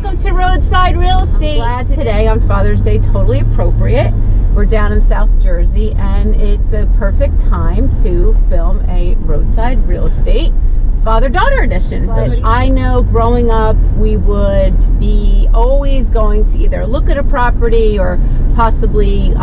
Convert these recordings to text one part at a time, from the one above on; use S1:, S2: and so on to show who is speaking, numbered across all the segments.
S1: Welcome to Roadside Real Estate. I'm glad today on Father's Day, totally appropriate. We're down in South Jersey and it's a perfect time to film a Roadside Real Estate father-daughter edition. But I know growing up we would be always going to either look at a property or possibly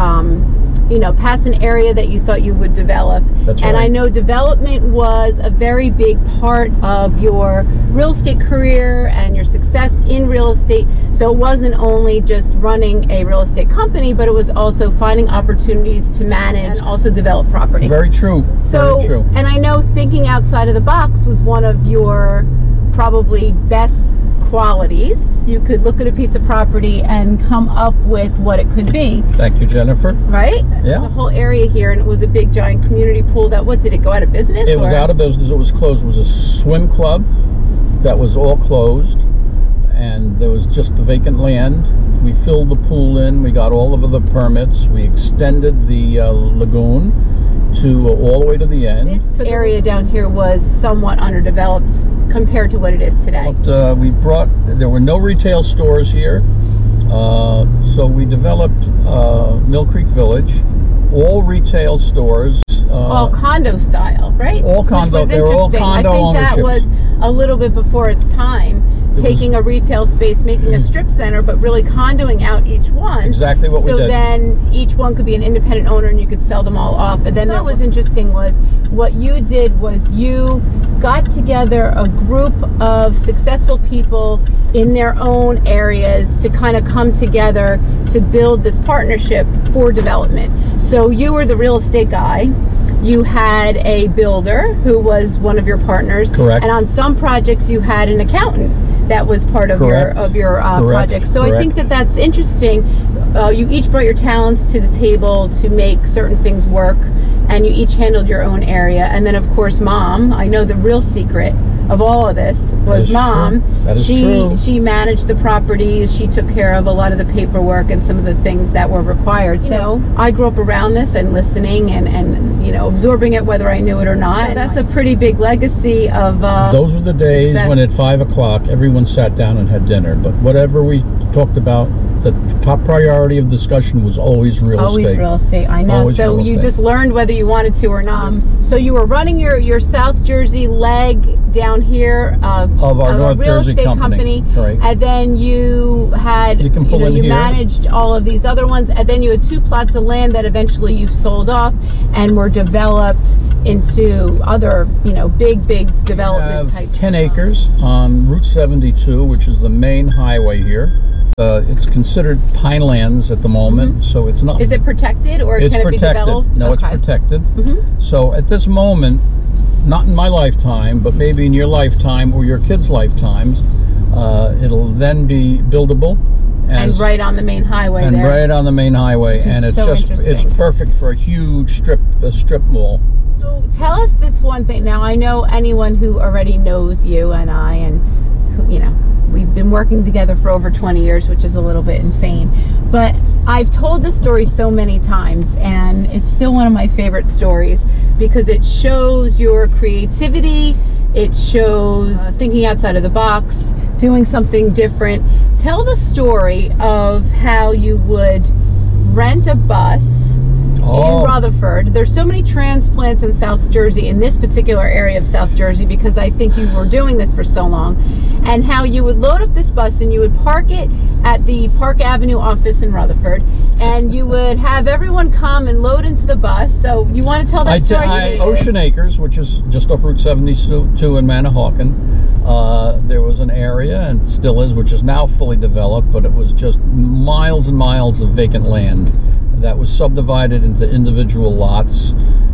S1: you know, pass an area that you thought you would develop.
S2: That's right.
S1: And I know development was a very big part of your real estate career and your success in real estate. So it wasn't only just running a real estate company, but it was also finding opportunities to manage and also develop property.
S2: Very true.
S1: So,
S2: very true.
S1: And I know thinking outside of the box was one of your probably best qualities. You could look at a piece of property and come up with what it could be.
S2: Thank you, Jennifer.
S1: Right?
S2: Yeah.
S1: The whole area here, and it was a big giant community pool that, what, did it go out of business?
S2: It was out of business. It was closed. It was a swim club that was all closed, and there was just the vacant land. We filled the pool in. We got all of the permits. We extended the lagoon to all the way to the end.
S1: This area down here was somewhat underdeveloped compared to what it is today.
S2: But, there were no retail stores here, so we developed Mill Creek Village, all retail stores.
S1: All condo style, right?
S2: All condo. They were all condo ownerships.
S1: I think that was a little bit before its time. Taking a retail space, making a strip center, but really condoing out each one.
S2: Exactly what we did.
S1: So then each one could be an independent owner and you could sell them all off. And then what was interesting was what you did was you got together a group of successful people in their own areas to kind of come together to build this partnership for development. So you were the real estate guy. You had a builder who was one of your partners.
S2: Correct.
S1: And on some projects you had an accountant that was part of your project. So I think that that's interesting. You each brought your talents to the table to make certain things work, and you each handled your own area. And then of course Mom, I know the real secret of all of this was Mom.
S2: That is true.
S1: She managed the properties, she took care of a lot of the paperwork and some of the things that were required. So I grew up around this and listening and you know, absorbing it whether I knew it or not. So that's a pretty big legacy of
S2: those were the days when at 5 o'clock everyone sat down and had dinner. But whatever we talked about, the top priority of discussion was always real estate.
S1: Always real estate, I know.
S2: Always
S1: so you just learned whether you wanted to or not. So you were running your South Jersey leg down here
S2: of our North
S1: real
S2: Jersey
S1: estate
S2: company. Right.
S1: And then you had, you managed all of these other ones, and then you had 2 plots of land that eventually you sold off and were developed into other, you know, big development type.
S2: 10 acres on Route 72, which is the main highway here. It's considered pinelands at the moment, so it's not.
S1: Is it protected or can it be developed?
S2: No, it's protected. So at this moment, not in my lifetime, but maybe in your lifetime or your kids' lifetimes, it'll then be buildable.
S1: And right on the main highway
S2: and
S1: there.
S2: right on the main highway, and it's
S1: so
S2: it's perfect for a huge strip mall.
S1: So tell us this one thing. Now I know anyone who already knows you and I, and who, you know, we've been working together for over 20 years, which is a little bit insane. But I've told the story so many times, and it's still one of my favorite stories because it shows your creativity, it shows thinking outside of the box, doing something different. Tell the story of how you would rent a bus in Rutherford. There's so many transplants in South Jersey, in this particular area of South Jersey, because I think you were doing this for so long, and how you would load up this bus and you would park it at the Park Avenue office in Rutherford, and you would have everyone come and load into the bus. So you want to tell that story?
S2: Ocean Acres, which is just off Route 72 in Manahawkin, there was an area, and still is, which is now fully developed, but it was just miles and miles of vacant land that was subdivided into individual lots.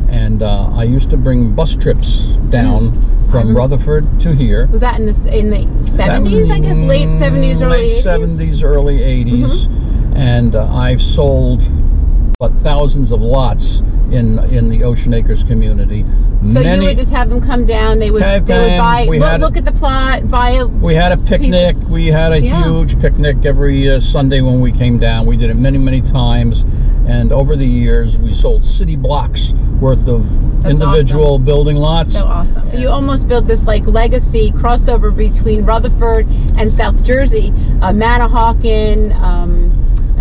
S2: And I used to bring bus trips down from Rutherford to here. Was that in the 70s, I guess? Late 70s, early 80s? Late 70s, early 80s. And I've sold thousands of lots in the Ocean Acres community.
S1: So you would just have them come down, they would buy, look at the plot, buy a... We had a picnic, we had a huge picnic every Sunday when we came down. We did it many, many times.
S2: And over the years, we sold city blocks worth of individual
S1: awesome.
S2: Building lots.
S1: So awesome. So you almost built this like legacy crossover between Rutherford and South Jersey, Manahawkin,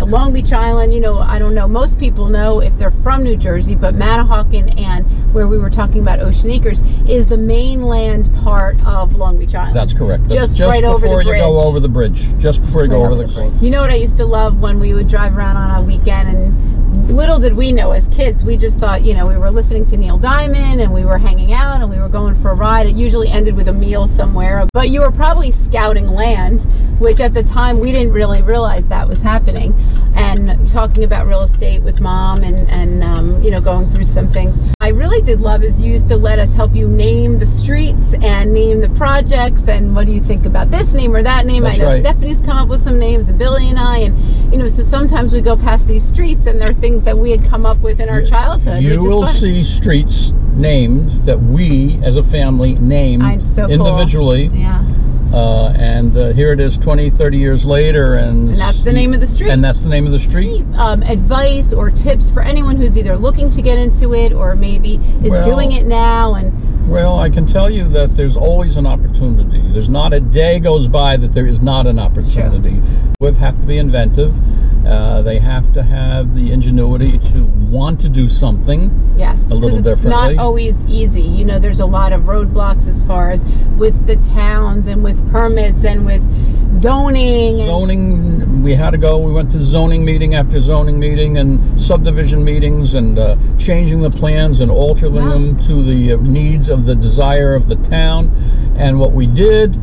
S1: Long Beach Island. You know, I don't know, most people know if they're from New Jersey, but Manahawkin and where we were talking about Ocean Acres is the mainland part of Long Beach Island.
S2: That's correct. That's
S1: just right over the bridge.
S2: Before you go over the bridge. Just before you go over the bridge.
S1: You know what I used to love when we would drive around on a weekend, and little did we know as kids, we just thought, you know, we were listening to Neil Diamond and we were hanging out and we were going for a ride. It usually ended with a meal somewhere, but you were probably scouting land, which at the time we didn't really realize that was happening, and talking about real estate with Mom and you know, going through some things. I really did love is you used to let us help you name the streets and name the projects, and what do you think about this name or that name?
S2: That's
S1: I know
S2: right.
S1: Stephanie's come up with some names, and Billy and I, and you know, so sometimes we go past these streets and they're things that we had come up with in our childhood.
S2: You will see streets named that we as a family named
S1: so
S2: individually.
S1: Cool. Yeah.
S2: And here it is 20, 30 years later, and
S1: that's the name of the street.
S2: And that's the name of the street.
S1: Advice or tips for anyone who's either looking to get into it or maybe is doing it now. And
S2: well, I can tell you that there's always an opportunity. There's not a day goes by that there is not an opportunity. We have to be inventive. They have to have the ingenuity to want to do something. Yes, a little differently.
S1: It's not always easy. You know, there's a lot of roadblocks as far as with the towns and with permits and with zoning.
S2: Zoning, we had to go. We went to zoning meeting after zoning meeting and subdivision meetings and changing the plans and altering them to the needs of the desire of the town. And what we did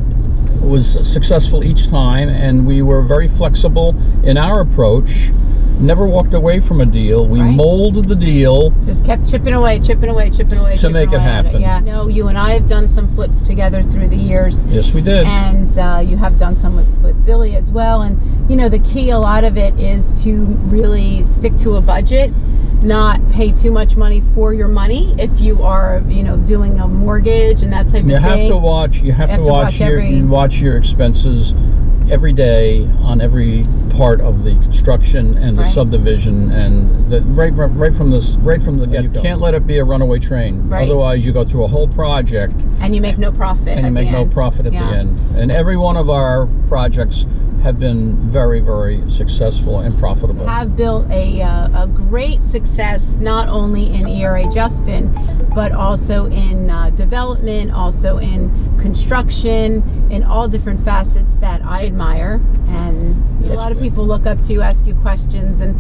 S2: was successful each time, and we were very flexible in our approach. Never walked away from a deal. We molded the deal.
S1: Just kept chipping away to
S2: make it happen.
S1: Yeah. No, you and I have done some flips together through the years.
S2: Yes, we did.
S1: And you have done some with Billy as well. And you know, the key, a lot of it is to really stick to a budget, not pay too much money for your money if you are, you know, doing a mortgage and that type of thing. You have to watch your expenses every day on every part of the construction and the subdivision, and right from the get. You can't let it be a runaway train. Otherwise, you go through a whole project and you make no profit. And you make no profit at the end. And every one of our projects have been very, very successful and profitable. Have built a great success not only in ERA Justin, but also in development, also in construction, in all different facets that I admire. And a lot of people look up to you, ask you questions, and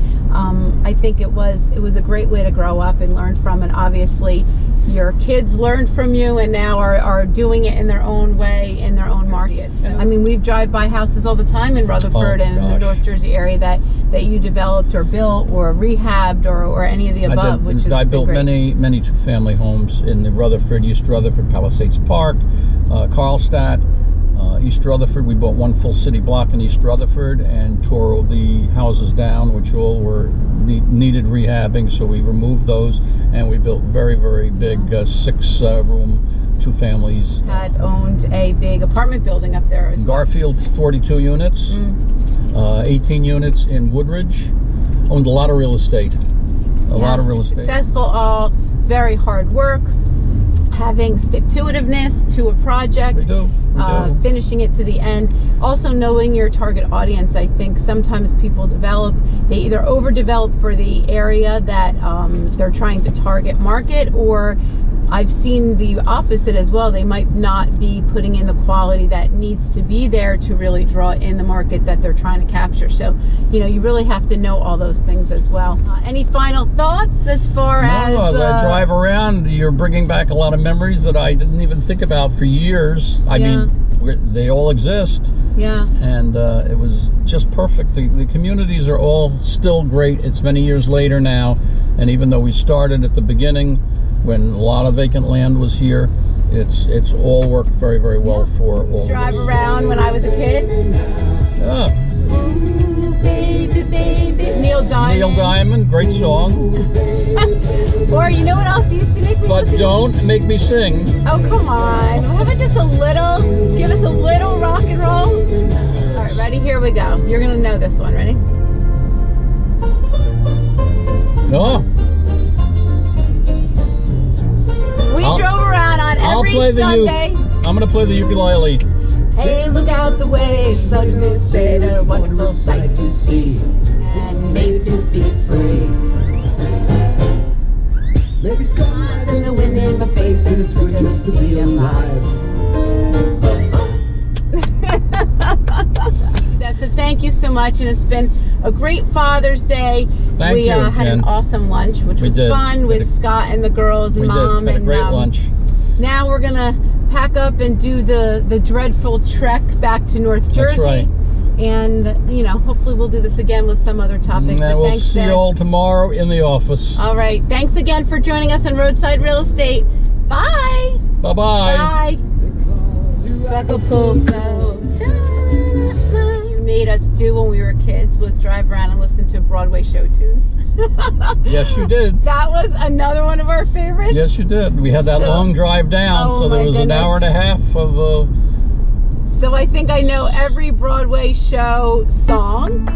S1: I think it was a great way to grow up and learn from. And obviously, your kids learned from you and now are doing it in their own way, in their own markets. So, I mean, we drive by houses all the time in Rutherford and in the North Jersey area that you developed or built or rehabbed or any of the above. I built many two-family homes in the Rutherford, East Rutherford, Palisades Park, Carlstadt, East Rutherford. We bought one full city block in East Rutherford and tore the houses down, which all were needed rehabbing, so we removed those and we built very, very big 6-room, 2 families. Had owned a big apartment building up there. Garfield, 42 units, 18 units in Woodridge. Owned a lot of real estate. A lot of real estate. Successful, all very hard work, having stick-to-itiveness to a project. We do. Finishing it to the end. Also knowing your target audience. I think sometimes people they either overdevelop for the area that they're trying to target market, or I've seen the opposite as well. They might not be putting in the quality that needs to be there to really draw in the market that they're trying to capture. So, you know, you really have to know all those things as well. Any final thoughts as far as I drive around, you're bringing back a lot of memories that I didn't even think about for years. I mean, they all exist. Yeah. And it was just perfect. The communities are all still great. It's many years later now, and even though we started at the beginning when a lot of vacant land was here, it's all worked very, very well for all. Drive around when I was a kid. Ooh, baby, baby. Neil Diamond, great song. Or you know what else used to make me listen? But don't make me sing. Oh, come on. How about just a little? Give us a little rock and roll. All right, ready? Here we go. You're gonna know this one. Ready?
S2: Oh.
S1: We drove around on every Sunday.
S2: I'm gonna play the ukulele.
S1: Hey, look out the way, sunset, a wonderful sight to see, and made to be free. Maybe skies and the wind in my face, and it's good just to be alive. That's a thank you so much, and it's been a great Father's Day.
S2: Thank you,
S1: had
S2: Jen.
S1: an awesome lunch, which was fun with Scott and the girls and Mom.
S2: We had a great lunch.
S1: Now we're gonna pack up and do the dreadful trek back to North Jersey.
S2: That's right.
S1: And hopefully we'll do this again with some other topic.
S2: And we'll see you all tomorrow in the office.
S1: All right. Thanks again for joining us on Roadside Real Estate. Bye.
S2: Bye-bye.
S1: Bye. You made us do when we were kids was drive around and listen to Broadway show tunes.
S2: Yes, you did.
S1: That was another one of our favorites.
S2: Yes, you did. We had that long drive down, so there was an hour and a half of...
S1: So I think I know every Broadway show song.